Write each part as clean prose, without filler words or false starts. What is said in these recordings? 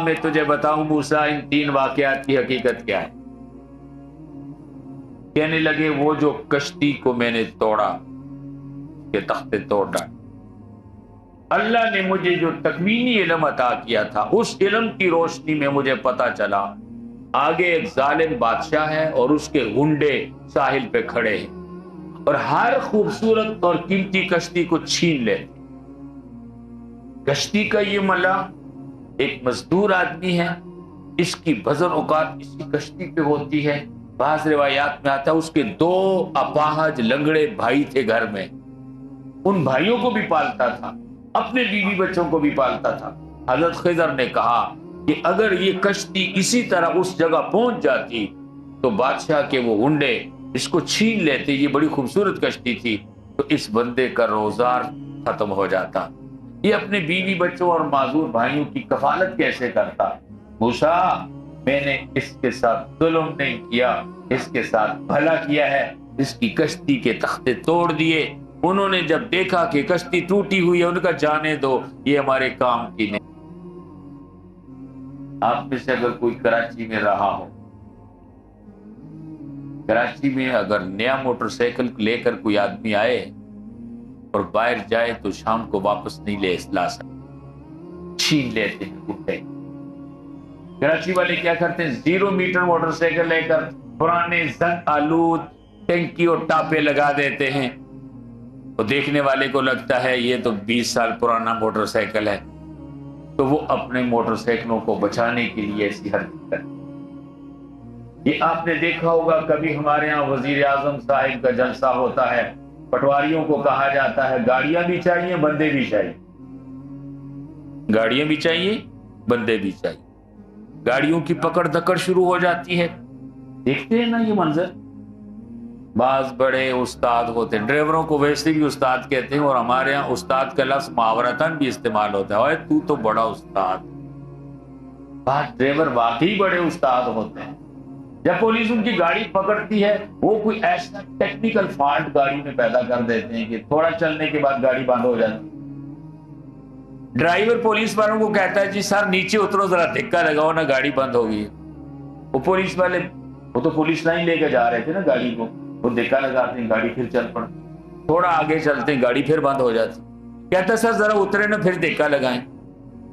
میں تجھے بتاؤں موسیٰ ان 3 واقعات کی حقیقت کیا ہے؟ کہنے لگے وہ جو کشتی کو میں نے توڑا کہ تختے توڑ ڈالے، اللہ نے مجھے جو تکوینی علم عطا کیا تھا اس علم کی روشنی میں مجھے پتا چلا آگے ایک ظالم بادشاہ ہے اور اس کے گنڈے ساحل پہ کھڑے ہیں اور ہر خوبصورت اور قیمتی کشتی کو چھین لیتے۔ کشتی کا یہ ملا ایک مزدور آدمی ہے، اس کی بزر اوقات اسی کشتی پہ ہوتی ہے۔ بعض روایات میں آتا ہے اس کے 2 اپاہج لنگڑے بھائی تھے گھر میں، ان بھائیوں کو بھی پالتا تھا، اپنے بیوی بچوں کو بھی پالتا تھا۔ حضرت خضر نے کہا کہ اگر یہ کشتی اسی طرح اس جگہ پہنچ جاتی تو بادشاہ کے وہ گنڈے اس کو چھین لیتے، یہ بڑی خوبصورت کشتی تھی، تو اس بندے کا روزگار ختم ہو جاتا، یہ اپنے بیوی بچوں اور معذور بھائیوں کی کفالت کیسے کرتا؟ موسیٰ میں نے اس کے ساتھ ظلم نہیں کیا، اس کے ساتھ بھلا کیا ہے، اس کی کشتی کے تختے توڑ دیے۔ انہوں نے جب دیکھا کہ کشتی ٹوٹی ہوئی ہے، ان کا جانے دو، یہ ہمارے کام کی نہیں۔ آپ میں سے اگر کوئی کراچی میں رہا ہو، کراچی میں اگر نیا موٹر سائیکل لے کر کوئی آدمی آئے اور باہر جائے تو شام کو واپس نہیں لا سکتے، چھین لیتے ہیں گنڈے۔ کراچی والے کیا کرتے ہیں، 0 میٹر موٹر سائیکل لے کر پرانے زنگ آلود ٹینکی اور ٹاپے لگا دیتے ہیں، تو دیکھنے والے کو لگتا ہے یہ تو 20 سال پرانا موٹر سائیکل ہے، تو وہ اپنے موٹر سائیکلوں کو بچانے کے لیے ایسی حرکت کرتے۔ یہ آپ نے دیکھا ہوگا کبھی ہمارے ہاں وزیر اعظم صاحب کا جلسہ ہوتا ہے، پٹواریوں کو کہا جاتا ہے گاڑیاں بھی چاہیے بندے بھی چاہیے، گاڑیاں بھی چاہیے بندے بھی چاہیے، گاڑیوں کی پکڑ دکڑ شروع ہو جاتی ہے۔ دیکھتے ہیں نا یہ منظر، بعض بڑے استاد ہوتے ہیں، ڈرائیوروں کو ویسے بھی استاد کہتے ہیں اور ہمارے ہاں استاد کا لفظ محاورتاً بھی استعمال ہوتا ہے، اوے تو تو بڑا استاد۔ بعض ڈرائیور واقعی بڑے استاد ہوتے ہیں، جب پولیس ان کی گاڑی پکڑتی ہے وہ کوئی ایسا ٹیکنیکل فالٹ گاڑی میں پیدا کر دیتے ہیں کہ تھوڑا چلنے کے بعد گاڑی بند ہو جاتی۔ ڈرائیور پولیس والوں کو کہتا ہے جی سر نیچے اترو ذرا دھکا لگاؤ نا گاڑی بند ہو گئی۔ وہ پولیس والے، وہ تو پولیس لائن لے کے جا رہے تھے نا گاڑی کو، وہ دھکا لگاتے ہیں گاڑی پھر چل پڑتی، تھوڑا آگے چلتے ہیں گاڑی پھر بند ہو جاتی، کہتا سر ذرا اترے نا پھر دھکا لگائیں۔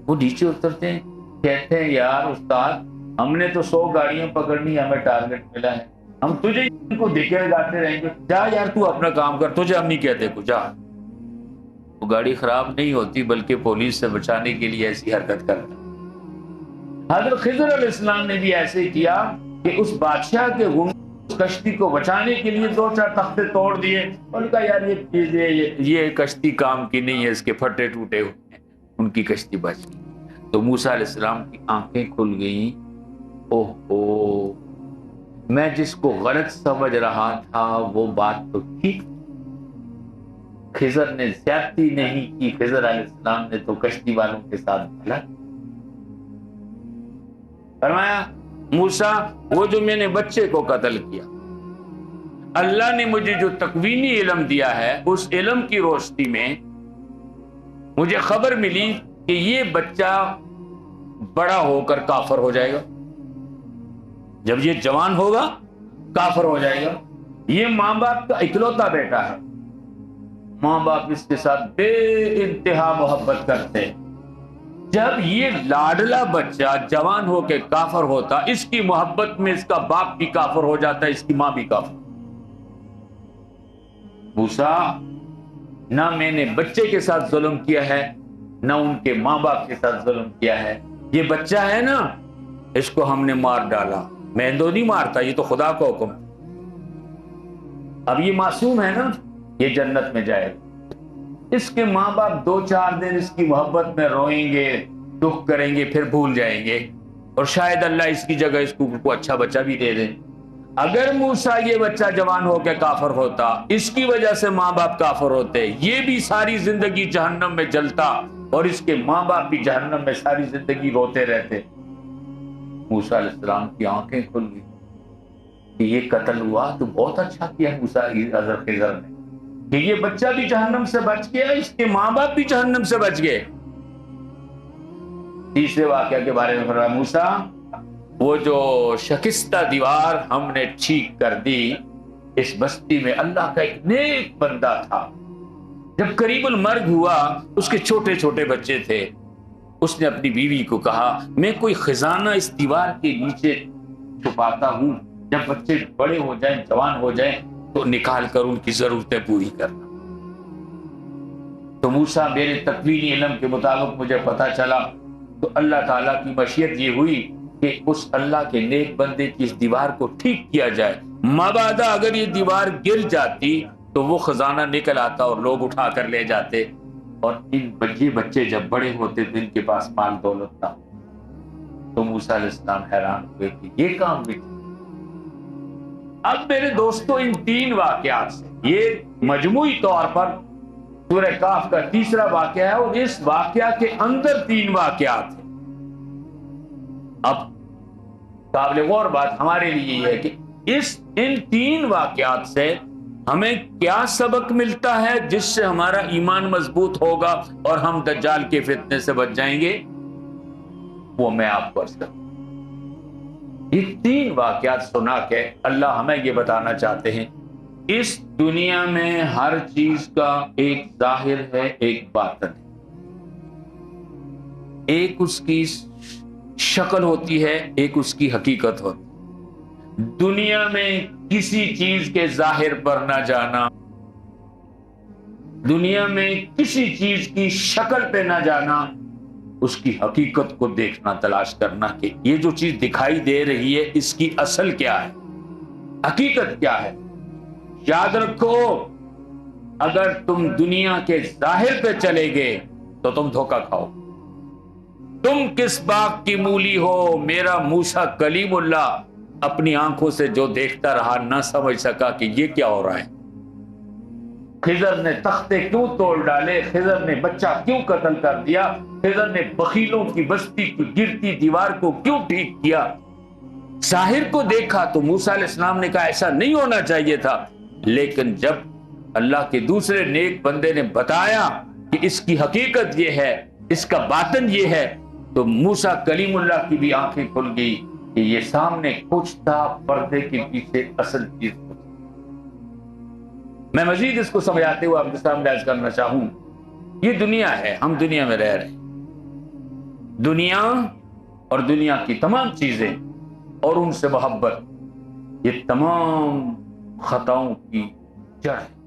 وہ نیچے اترتے ہیں، کہتے ہیں یار استاد ہم نے تو 100 گاڑیاں پکڑنی، ہمیں ٹارگٹ ملا ہے، ہم تجھے ان کو دھکے لگاتے رہیں گے، جا یار تو اپنا کام کر، تجھے ہم نہیں کہتے کچھ، جا۔ وہ گاڑی خراب نہیں ہوتی بلکہ پولیس سے بچانے کے لیے ایسی حرکت کرتا۔ حضرت خضر علیہ السلام نے بھی ایسے کیا کہ اس بادشاہ کے اس کشتی کو بچانے کے لیے 2-4 تختے توڑ دیے اور کہا یار یہ کشتی کام کی نہیں ہے، اس کے پھٹے ٹوٹے ہوئے ہیں، ان کی کشتی بچ گئی۔ تو موسیٰ علیہ السلام کی آنکھیں کھل گئیں، اوہ میں جس کو غلط سمجھ رہا تھا وہ بات تو ٹھیک، خضر نے زیادتی نہیں کی، خضر علیہ السلام نے تو کشتی والوں کے ساتھ بھلا۔ فرمایا موسیٰ وہ جو میں نے بچے کو قتل کیا، اللہ نے مجھے جو تکوینی علم دیا ہے اس علم کی روشنی میں مجھے خبر ملی کہ یہ بچہ بڑا ہو کر کافر ہو جائے گا، جب یہ جوان ہوگا کافر ہو جائے گا۔ یہ ماں باپ کا اکلوتا بیٹا ہے، ماں باپ اس کے ساتھ بے انتہا محبت کرتے ہیں، جب یہ لاڈلا بچہ جوان ہو کے کافر ہوتا، اس کی محبت میں اس کا باپ بھی کافر ہو جاتا ہے، اس کی ماں بھی کافر۔ موسیٰ نہ میں نے بچے کے ساتھ ظلم کیا ہے نہ ان کے ماں باپ کے ساتھ ظلم کیا ہے، یہ بچہ ہے نا اس کو ہم نے مار ڈالا، میں تو نہیں مارتا، یہ تو خدا کا حکم، اب یہ معصوم ہے نا یہ جنت میں جائے گا۔ اس کے ماں باپ 2-4 دن اس کی محبت میں روئیں گے، دکھ کریں گے، پھر بھول جائیں گے، اور شاید اللہ اس کی جگہ اس کو اچھا بچہ بھی دے دے۔ اگر موسیٰ یہ بچہ جوان ہو کے کافر ہوتا، اس کی وجہ سے ماں باپ کافر ہوتے، یہ بھی ساری زندگی جہنم میں جلتا اور اس کے ماں باپ بھی جہنم میں ساری زندگی روتے رہتے۔ موسیٰ علیہ السلام کی آنکھیں کھل گئی کہ یہ قتل ہوا تو بہت اچھا کیا موسیٰ حضرت خضر نے کہ یہ بچہ بھی جہنم سے بچ گیا، اس کے ماں باپ بھی جہنم سے بچ گئے۔ تیسرے واقعہ کے بارے میں فرمایا موسیٰ وہ جو شکستہ دیوار ہم نے ٹھیک کر دی، اس بستی میں اللہ کا ایک نیک بندہ تھا، جب قریب المرگ ہوا اس کے چھوٹے چھوٹے بچے تھے، اس نے اپنی بیوی کو کہا میں کوئی خزانہ اس دیوار کے نیچے چھپاتا ہوں، جب بچے بڑے ہو جائیں جوان ہو جائیں تو نکال کر ان کی ضرورتیں پوری کرنا۔ تو موسیٰ میرے تکوینی علم کے مطابق مجھے پتا چلا، تو اللہ تعالیٰ کی مشیت یہ ہوئی کہ اس اللہ کے نیک بندے کی اس دیوار کو ٹھیک کیا جائے، مبادا اگر یہ دیوار گر جاتی تو وہ خزانہ نکل آتا اور لوگ اٹھا کر لے جاتے، اور ان بچے جب بڑے ہوتے تو ان کے پاس مال دولت تھا۔ تو موسیٰ علیہ السلام حیران ہوئے کہ یہ کام بھی۔ اب میرے دوستو ان تین واقعات سے، یہ مجموعی طور پر سورہ کاف کا تیسرا واقعہ ہے، اور اس واقعہ کے اندر تین واقعات ہیں۔ اب قابل غور بات ہمارے لیے یہ ہے کہ ان تین واقعات سے ہمیں کیا سبق ملتا ہے جس سے ہمارا ایمان مضبوط ہوگا اور ہم دجال کے فتنے سے بچ جائیں گے، وہ میں آپ کو عرض کروں۔ یہ تین واقعات سنا کے اللہ ہمیں یہ بتانا چاہتے ہیں اس دنیا میں ہر چیز کا ایک ظاہر ہے، ایک باطن ہے، ایک اس کی شکل ہوتی ہے، ایک اس کی حقیقت ہوتی ہے۔ دنیا میں کسی چیز کے ظاہر پر نہ جانا، دنیا میں کسی چیز کی شکل پہ نہ جانا، اس کی حقیقت کو دیکھنا، تلاش کرنا کہ یہ جو چیز دکھائی دے رہی ہے اس کی اصل کیا ہے، حقیقت کیا ہے۔ یاد رکھو اگر تم دنیا کے ظاہر پہ چلے گئے تو تم دھوکہ کھاؤ۔ تم کس باغ کی مولی ہو، میرا موسیٰ کلیم اللہ اپنی آنکھوں سے جو دیکھتا رہا نہ سمجھ سکا کہ یہ کیا ہو رہا ہے۔ خضر نے تختے کیوں توڑ ڈالے، خضر نے بچہ کیوں قتل کر دیا، خضر نے بخیلوں کی بستی کی گرتی دیوار کو کیوں ٹھیک کیا۔ ظاہر کو دیکھا تو موسیٰ علیہ السلام نے کہا ایسا نہیں ہونا چاہیے تھا، لیکن جب اللہ کے دوسرے نیک بندے نے بتایا کہ اس کی حقیقت یہ ہے، اس کا باطن یہ ہے، تو موسیٰ کلیم اللہ کی بھی آنکھیں کھل گئی کہ یہ سامنے کچھ تھا، پردے کے پیچھے اصل چیز کچھ۔ میں مزید اس کو سمجھاتے ہوئے آپ کے سامنے عرض کرنا چاہوں، یہ دنیا ہے، ہم دنیا میں رہ رہے ہیں، دنیا اور دنیا کی تمام چیزیں اور ان سے محبت، یہ تمام خطاؤں کی جڑ ہے۔